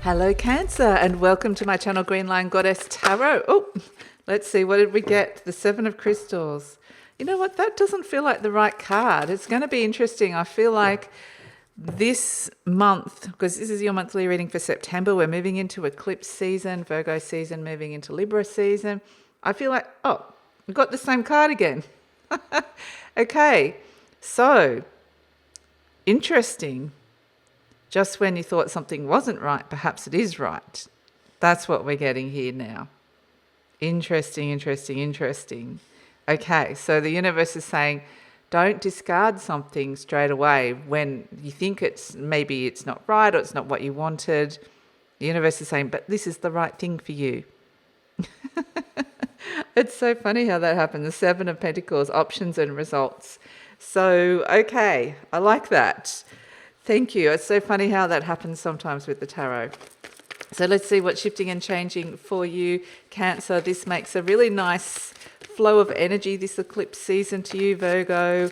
Hello Cancer, and welcome to my channel GreenLion Goddess Tarot. Oh, let's see, what did we get? The Seven of Crystals. You know what, that doesn't feel like the right card. It's going to be interesting. I feel like this month, because this is your monthly reading for September, we're moving into eclipse season, Virgo season, moving into Libra season. I feel like, oh, we've got the same card again. Okay, so interesting. Just when you thought something wasn't right, perhaps it is right. That's what we're getting here now. Interesting, interesting, interesting. Okay, so the universe is saying, don't discard something straight away when you think maybe it's not right or it's not what you wanted. The universe is saying, but this is the right thing for you. It's so funny how that happened. The Seven of Pentacles, options and results. So, okay, I like that. Thank you. It's so funny how that happens sometimes with the tarot. So let's see what's shifting and changing for you, Cancer. This makes a really nice flow of energy, this eclipse season to you, Virgo.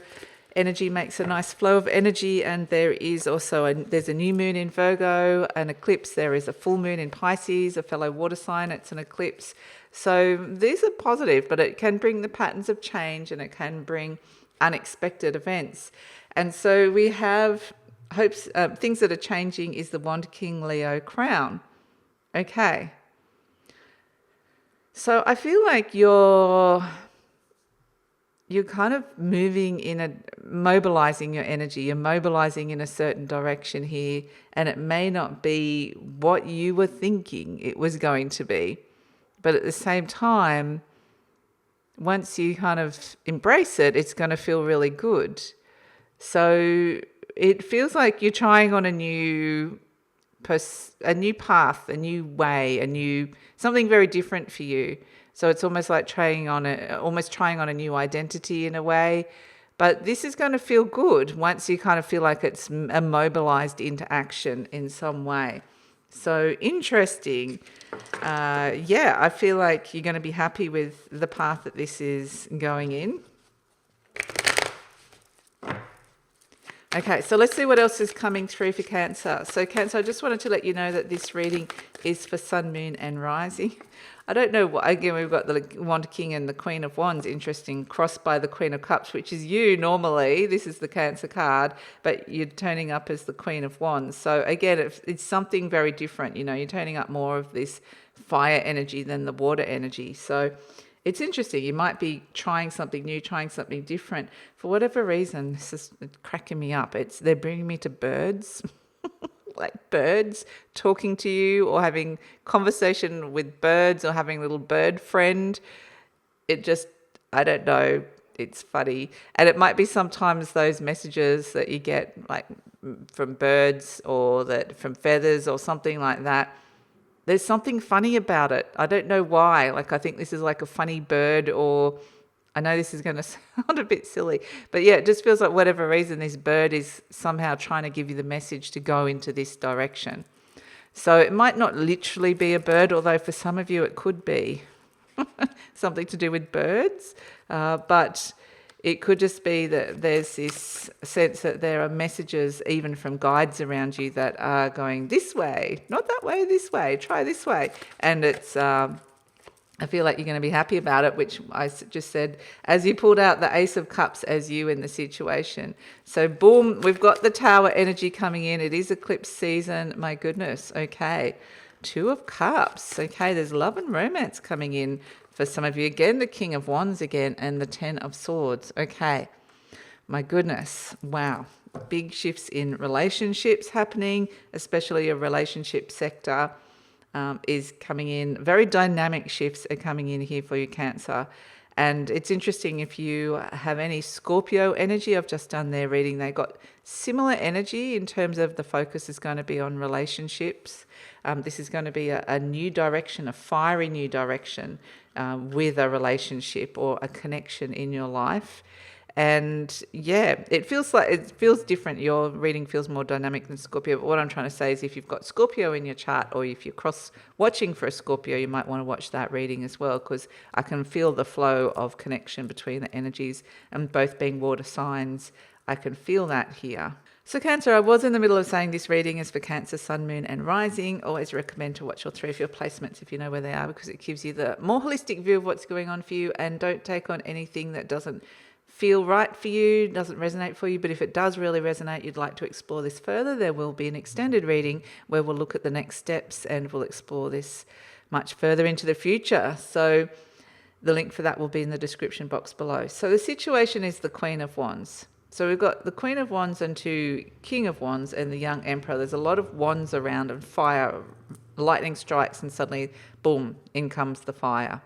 Energy makes a nice flow of energy, and there is also there's a new moon in Virgo, an eclipse. There is a full moon in Pisces, a fellow water sign. It's an eclipse. So these are positive, but it can bring the patterns of change and it can bring unexpected events. And so we have hopes, things that are changing is the Wand King Leo crown. Okay. So I feel like you're kind of moving mobilizing your energy. You're mobilizing in a certain direction here, and it may not be what you were thinking it was going to be. But at the same time, once you kind of embrace it, it's going to feel really good. So it feels like you're trying on a new path, a new way, something very different for you. So it's almost like trying on a new identity in a way. But this is going to feel good once you kind of feel like it's immobilized into action in some way. So interesting. Yeah, I feel like you're going to be happy with the path that this is going in. Okay, so let's see what else is coming through for Cancer. So Cancer, I just wanted to let you know that this reading is for Sun, Moon and Rising. I don't know, again, we've got the Wand King and the Queen of Wands, interesting, crossed by the Queen of Cups, which is you normally. This is the Cancer card, but you're turning up as the Queen of Wands. So again, it's something very different. You know, you're turning up more of this fire energy than the water energy. So it's interesting. You might be trying something new, trying something different. For whatever reason, this is cracking me up. They're bringing me to birds. Like birds talking to you, or having conversation with birds, or having a little bird friend. It just, I don't know, it's funny. And it might be sometimes those messages that you get like from birds, or that from feathers or something like that. There's something funny about it. I don't know why. Like, I think this is like a funny bird, or I know this is going to sound a bit silly, but yeah, it just feels like whatever reason this bird is somehow trying to give you the message to go into this direction. So it might not literally be a bird, although for some of you it could be something to do with birds, but it could just be that there's this sense that there are messages even from guides around you that are going this way, not that way, this way, try this way. And it's, I feel like you're going to be happy about it, which I just said as you pulled out the Ace of Cups as you in the situation. So boom, we've got the Tower energy coming in. It is eclipse season. My goodness. Okay. Two of Cups. Okay. There's love and romance coming in for some of you. Again, the King of Wands again, and the Ten of Swords. Okay. My goodness. Wow. Big shifts in relationships happening, especially a relationship sector. Is coming in. Very dynamic shifts are coming in here for you, Cancer. And it's interesting if you have any Scorpio energy. I've just done their reading. They got similar energy in terms of the focus is going to be on relationships. This is going to be a new direction, a fiery new direction with a relationship or a connection in your life. And yeah, it feels different. Your reading feels more dynamic than Scorpio. But what I'm trying to say is if you've got Scorpio in your chart, or if you're watching for a Scorpio, you might want to watch that reading as well, because I can feel the flow of connection between the energies, and both being water signs. I can feel that here. So Cancer, I was in the middle of saying this reading is for Cancer, Sun, Moon and Rising. Always recommend to watch your 3 of your placements if you know where they are, because it gives you the more holistic view of what's going on for you. And don't take on anything that doesn't feel right for you, doesn't resonate for you. But if it does really resonate, you'd like to explore this further, there will be an extended reading where we'll look at the next steps and we'll explore this much further into the future. So the link for that will be in the description box below. So the situation is the Queen of Wands. So we've got the Queen of Wands and 2 King of Wands and the young Emperor. There's a lot of wands around and fire, lightning strikes, and suddenly, boom, in comes the fire.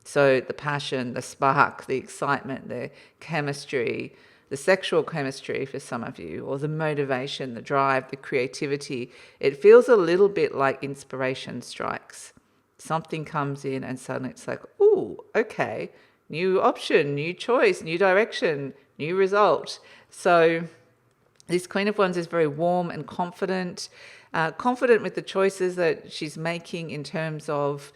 So the passion, the spark, the excitement, the chemistry, the sexual chemistry for some of you, or the motivation, the drive, the creativity. It feels a little bit like inspiration strikes. Something comes in and suddenly it's like, ooh, okay, new option, new choice, new direction, new result. So this Queen of Wands is very warm and confident, confident with the choices that she's making in terms of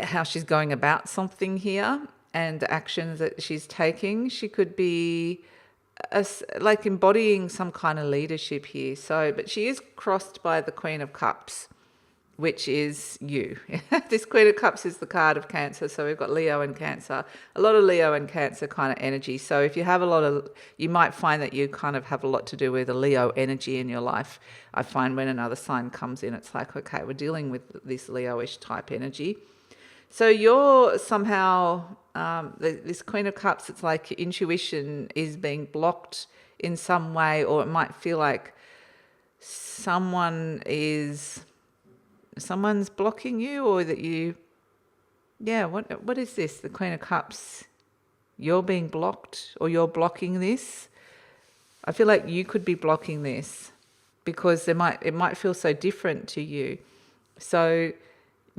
how she's going about something here and the actions that she's taking. She could be like embodying some kind of leadership here. So, but she is crossed by the Queen of Cups, which is you. This Queen of Cups is the card of Cancer. So we've got Leo and Cancer, a lot of Leo and Cancer kind of energy. So if you have you might find that you kind of have a lot to do with a Leo energy in your life. I find when another sign comes in, it's like, okay, we're dealing with this Leo-ish type energy. So you're somehow, this Queen of Cups, it's like your intuition is being blocked in some way, or it might feel like someone's blocking you, or that you, what is this? The Queen of Cups, you're being blocked, or you're blocking this. I feel like you could be blocking this because it might feel so different to you. So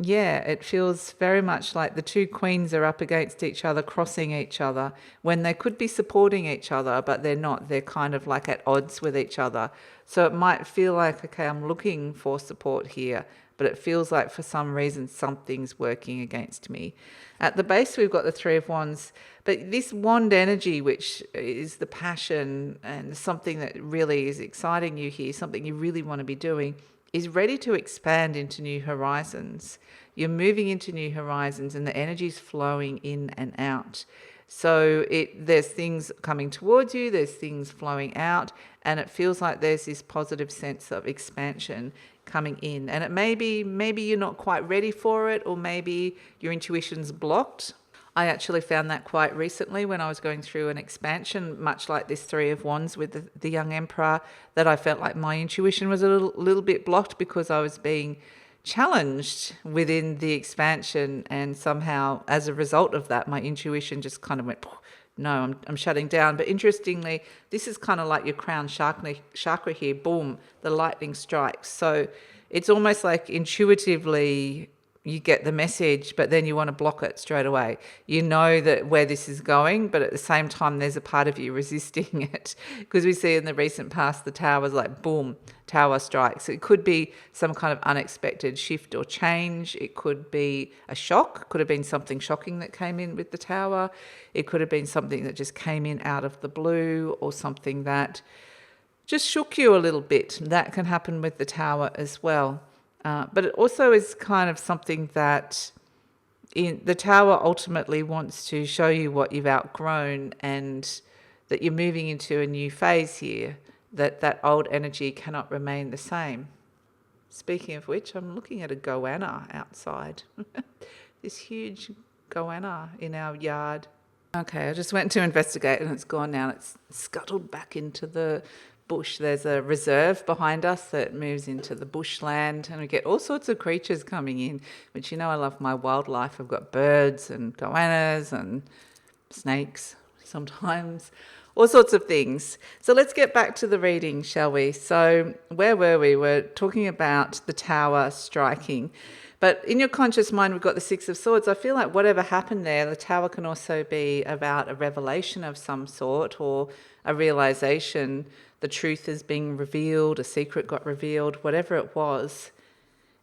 it feels very much like the 2 queens are up against each other, crossing each other, when they could be supporting each other, but they're not. They're kind of like at odds with each other. So it might feel like, okay, I'm looking for support here, but it feels like for some reason something's working against me. At the base, we've got the 3 of Wands, but this wand energy, which is the passion and something that really is exciting you here, something you really want to be doing, is ready to expand into new horizons. You're moving into new horizons and the energy's flowing in and out. So there's things coming towards you, there's things flowing out, and it feels like there's this positive sense of expansion coming in. And it maybe you're not quite ready for it, or maybe your intuition's blocked. I actually found that quite recently when I was going through an expansion, much like this 3 of Wands with the young Emperor, that I felt like my intuition was a little bit blocked because I was being challenged within the expansion, and somehow as a result of that, my intuition just kind of went, no, I'm shutting down. But interestingly, this is kind of like your crown chakra here, boom, the lightning strikes. So it's almost like intuitively you get the message, but then you want to block it straight away. You know that where this is going, but at the same time, there's a part of you resisting it, because we see in the recent past, the tower was like, boom, tower strikes. It could be some kind of unexpected shift or change. It could be a shock. It could have been something shocking that came in with the tower. It could have been something that just came in out of the blue, or something that just shook you a little bit. That can happen with the tower as well. But it also is kind of something that the tower ultimately wants to show you what you've outgrown, and that you're moving into a new phase here, that old energy cannot remain the same. Speaking of which, I'm looking at a goanna outside. This huge goanna in our yard. Okay, I just went to investigate and it's gone now. It's scuttled back into the bush. There's a reserve behind us that moves into the bushland, and we get all sorts of creatures coming in, which, you know, I love my wildlife. I've got birds and goannas and snakes sometimes, all sorts of things. So let's get back to the reading, shall we? So where were we? We're talking about the tower striking. But in your conscious mind, we've got the 6 of Swords. I feel like whatever happened there, the tower can also be about a revelation of some sort, or a realization. The truth is being revealed, a secret got revealed, whatever it was.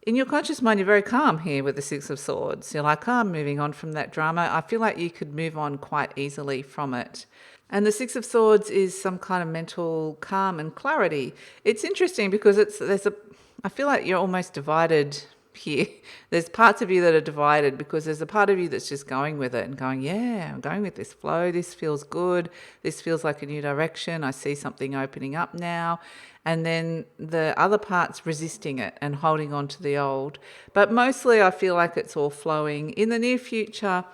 In your conscious mind, you're very calm here with the 6 of Swords. You're like, I'm moving on from that drama. I feel like you could move on quite easily from it. And the Six of Swords is some kind of mental calm and clarity. It's interesting because I feel like you're almost divided here. There's parts of you that are divided because there's a part of you that's just going with it and going, yeah, I'm going with this flow. This feels good. This feels like a new direction. I see something opening up now. And then the other part's resisting it and holding on to the old. But mostly I feel like it's all flowing. In the near future,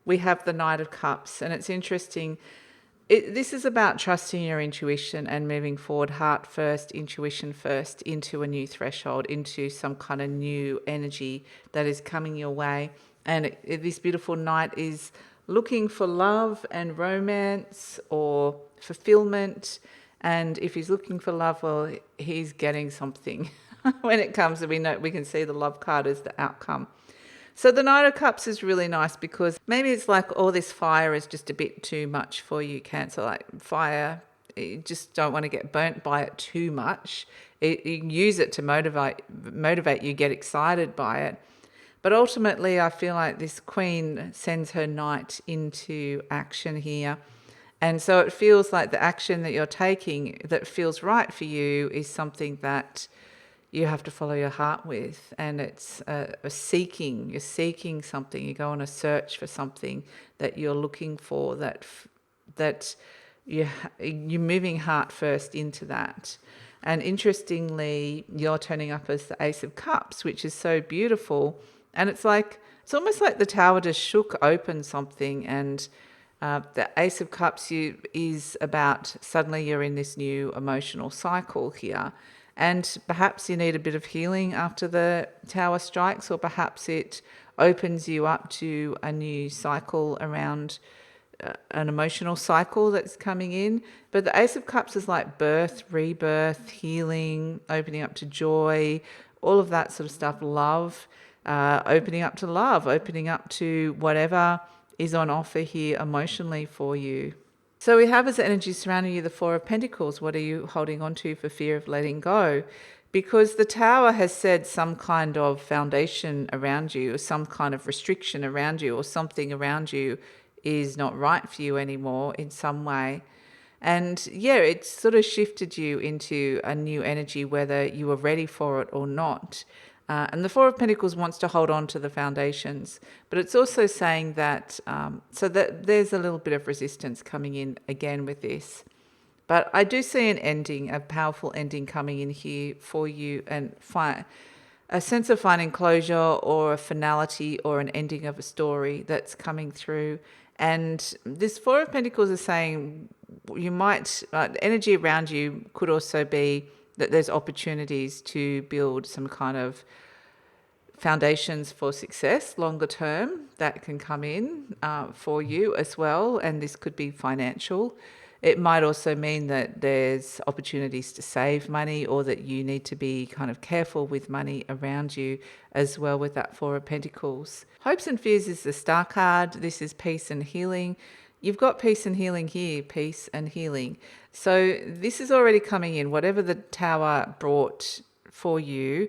we have the Knight of Cups, and it's interesting. This is about trusting your intuition and moving forward, heart first, intuition first, into a new threshold, into some kind of new energy that is coming your way. And this beautiful knight is looking for love and romance or fulfillment. And if he's looking for love, well, he's getting something. When it comes, we can see the love card as the outcome. So the Knight of Cups is really nice because maybe it's like all this fire is just a bit too much for you, Cancer. Like fire, you just don't want to get burnt by it too much. You can use it to motivate you, get excited by it. But ultimately, I feel like this Queen sends her knight into action here. And so it feels like the action that you're taking that feels right for you is something that you have to follow your heart with, and it's a seeking. You're seeking something. You go on a search for something that you're looking for. That you're moving heart first into that. And interestingly, you're turning up as the Ace of Cups, which is so beautiful. And it's almost like the Tower just shook open something, and the Ace of Cups is about suddenly you're in this new emotional cycle here. And perhaps you need a bit of healing after the Tower strikes, or perhaps it opens you up to a new cycle around an emotional cycle that's coming in. But the Ace of Cups is like birth, rebirth, healing, opening up to joy, all of that sort of stuff, love, opening up to whatever is on offer here emotionally for you. So we have as energy surrounding you the Four of Pentacles. What are you holding on to for fear of letting go? Because the Tower has said some kind of foundation around you, or some kind of restriction around you, or something around you is not right for you anymore in some way. And yeah, it's sort of shifted you into a new energy, whether you were ready for it or not. And the Four of Pentacles wants to hold on to the foundations, but it's also saying that, so that there's a little bit of resistance coming in again with this. But I do see an ending, a powerful ending coming in here for you, and a sense of finding closure or a finality or an ending of a story that's coming through. And this Four of Pentacles is saying you might, energy around you could also be that there's opportunities to build some kind of foundations for success longer term that can come in for you as well. And this could be financial. It might also mean that there's opportunities to save money, or that you need to be kind of careful with money around you as well with that Four of Pentacles. Hopes and Fears is the Star card. This is peace and healing. You've got peace and healing here, peace and healing. So this is already coming in, whatever the Tower brought for you,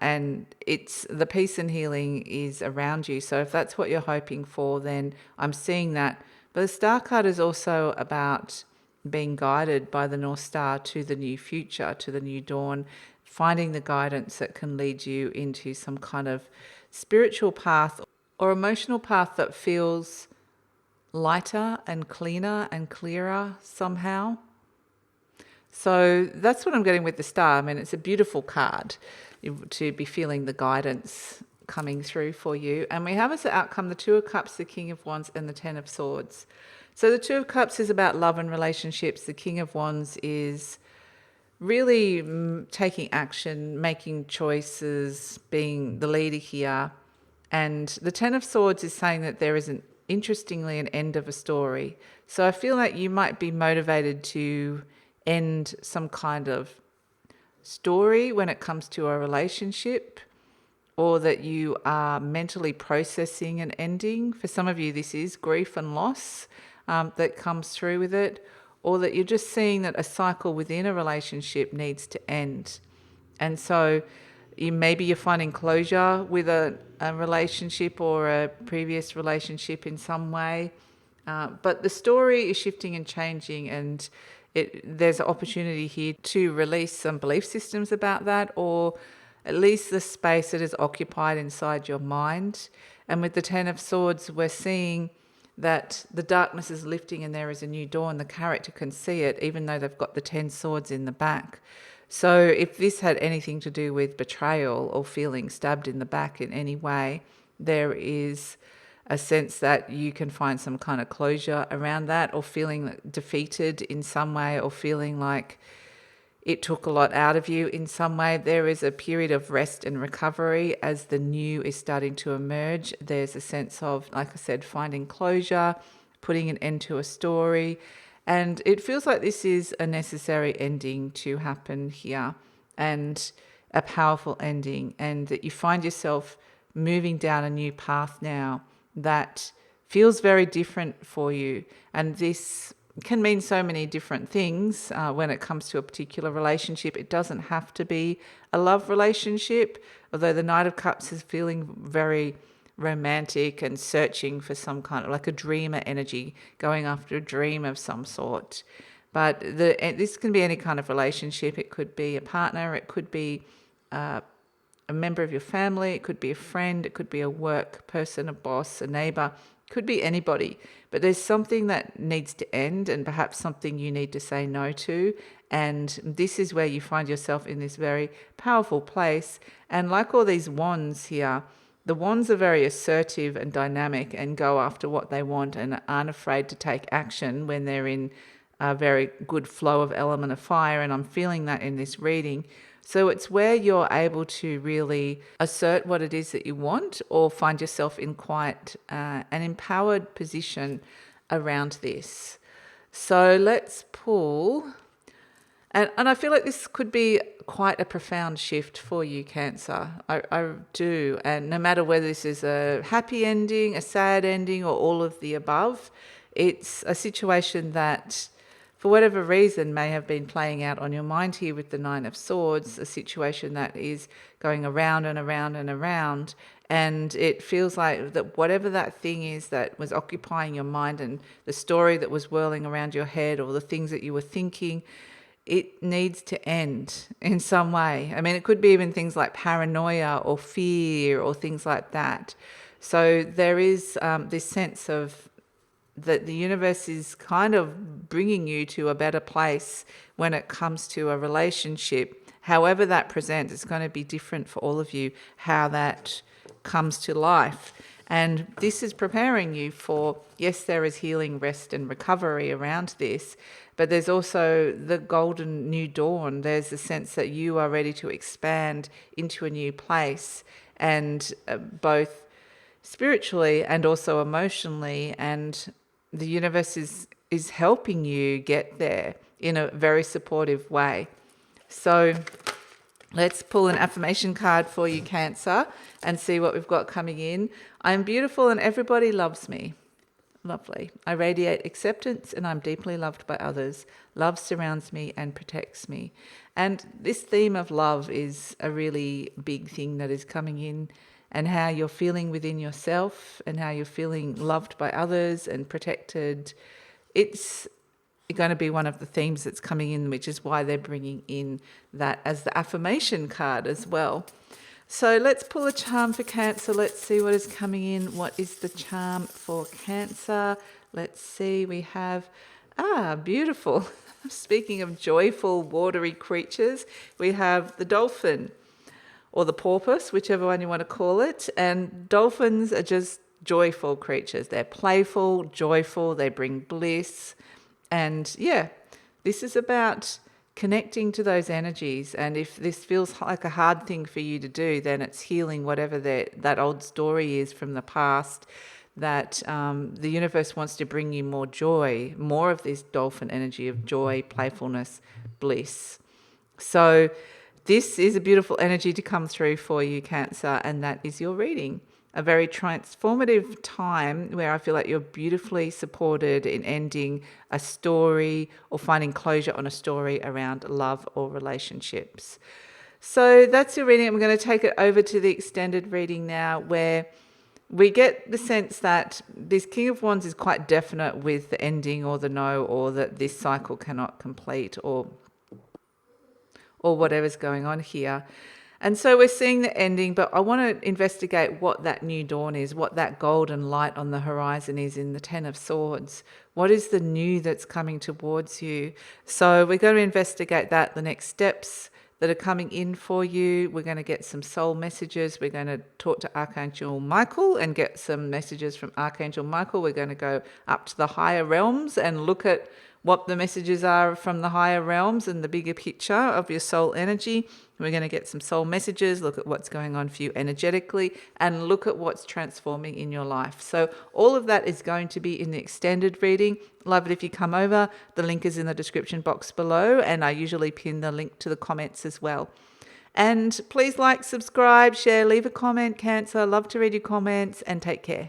and it's the peace and healing is around you. So if that's what you're hoping for, then I'm seeing that. But the Star card is also about being guided by the North Star to the new future, to the new dawn, finding the guidance that can lead you into some kind of spiritual path or emotional path that feels lighter and cleaner and clearer somehow. So that's what I'm getting with the Star. I mean, it's a beautiful card to be feeling the guidance coming through for you. And we have as an outcome the Two of Cups, the King of Wands, and the Ten of Swords. So the Two of Cups is about love and relationships. The King of Wands is really taking action, making choices, being the leader here. And the Ten of Swords is saying that there isn't, interestingly, an end of a story. So I feel like you might be motivated to end some kind of story when it comes to a relationship, or that you are mentally processing an ending. For some of you, this is grief and loss that comes through with it, or that you're just seeing that a cycle within a relationship needs to end. And so maybe you're finding closure with a relationship or a previous relationship in some way. But the story is shifting and changing, and there's an opportunity here to release some belief systems about that, or at least the space that is occupied inside your mind. And with the Ten of Swords, we're seeing that the darkness is lifting and there is a new dawn. The character can see it, even though they've got the 10 swords in the back. So if this had anything to do with betrayal or feeling stabbed in the back in any way, there is a sense that you can find some kind of closure around that, or feeling defeated in some way, or feeling like it took a lot out of you in some way. There is a period of rest and recovery as the new is starting to emerge. There's a sense of, like I said, finding closure, putting an end to a story. And it feels like this is a necessary ending to happen here, and a powerful ending, and that you find yourself moving down a new path now that feels very different for you. And this can mean so many different things when it comes to a particular relationship. It doesn't have to be a love relationship, although the Knight of Cups is feeling very romantic and searching for some kind of, like a dreamer energy, going after a dream of some sort. But this can be any kind of relationship. It could be a partner, it could be a member of your family, it could be a friend, it could be a work person, a boss, a neighbor, it could be anybody. But there's something that needs to end, and perhaps something you need to say no to. And this is where you find yourself in this very powerful place. And like all these wands here, the wands are very assertive and dynamic and go after what they want and aren't afraid to take action when they're in a very good flow of element of fire. And I'm feeling that in this reading. So it's where you're able to really assert what it is that you want, or find yourself in quite an empowered position around this. So let's pull. And I feel like this could be quite a profound shift for you, Cancer. I do. And no matter whether this is a happy ending, a sad ending, or all of the above, it's a situation that, for whatever reason, may have been playing out on your mind here with the Nine of Swords, a situation that is going around and around and around. And it feels like that whatever that thing is that was occupying your mind, and the story that was whirling around your head, or the things that you were thinking, it needs to end in some way. I mean, it could be even things like paranoia or fear or things like that. So there is this sense of that the universe is kind of bringing you to a better place when it comes to a relationship. However that presents, it's going to be different for all of you, how that comes to life. And this is preparing you for, yes, there is healing, rest and recovery around this, but there's also the golden new dawn. There's a sense that you are ready to expand into a new place, and both spiritually and also emotionally, and the universe is helping you get there in a very supportive way. So let's pull an affirmation card for you, Cancer, and see what we've got coming in. I'm beautiful and everybody loves me. Lovely. I radiate acceptance and I'm deeply loved by others. Love surrounds me and protects me. And this theme of love is a really big thing that is coming in, and how you're feeling within yourself and how you're feeling loved by others and protected. It's going to be one of the themes that's coming in, which is why they're bringing in that as the affirmation card as well. So let's pull a charm for Cancer. Let's see what is coming in. What is the charm for Cancer? Let's see. We have, beautiful. Speaking of joyful, watery creatures, we have the dolphin, or the porpoise, whichever one you want to call it. And dolphins are just joyful creatures. They're playful, joyful, they bring bliss. And yeah, this is about connecting to those energies. And if this feels like a hard thing for you to do, then it's healing whatever that old story is from the past, that the universe wants to bring you more joy, more of this dolphin energy of joy, playfulness, bliss. So this is a beautiful energy to come through for you, Cancer, and that is your reading. A very transformative time where I feel like you're beautifully supported in ending a story or finding closure on a story around love or relationships. So that's your reading. I'm going to take it over to the extended reading now, where we get the sense that this King of Wands is quite definite with the ending or the no, or that this cycle cannot complete, or whatever's going on here. And so we're seeing the ending, but I want to investigate what that new dawn is, what that golden light on the horizon is in the Ten of Swords. What is the new that's coming towards you? So we're going to investigate that, the next steps that are coming in for you. We're going to get some soul messages. We're going to talk to Archangel Michael and get some messages from Archangel Michael. We're going to go up to the higher realms and look at what the messages are from the higher realms and the bigger picture of your soul energy. We're going to get some soul messages, look at what's going on for you energetically, and look at what's transforming in your life. So all of that is going to be in the extended reading. Love it if you come over. The link is in the description box below, and I usually pin the link to the comments as well. And please like, subscribe, share, leave a comment, Cancer. Love to read your comments, and take care.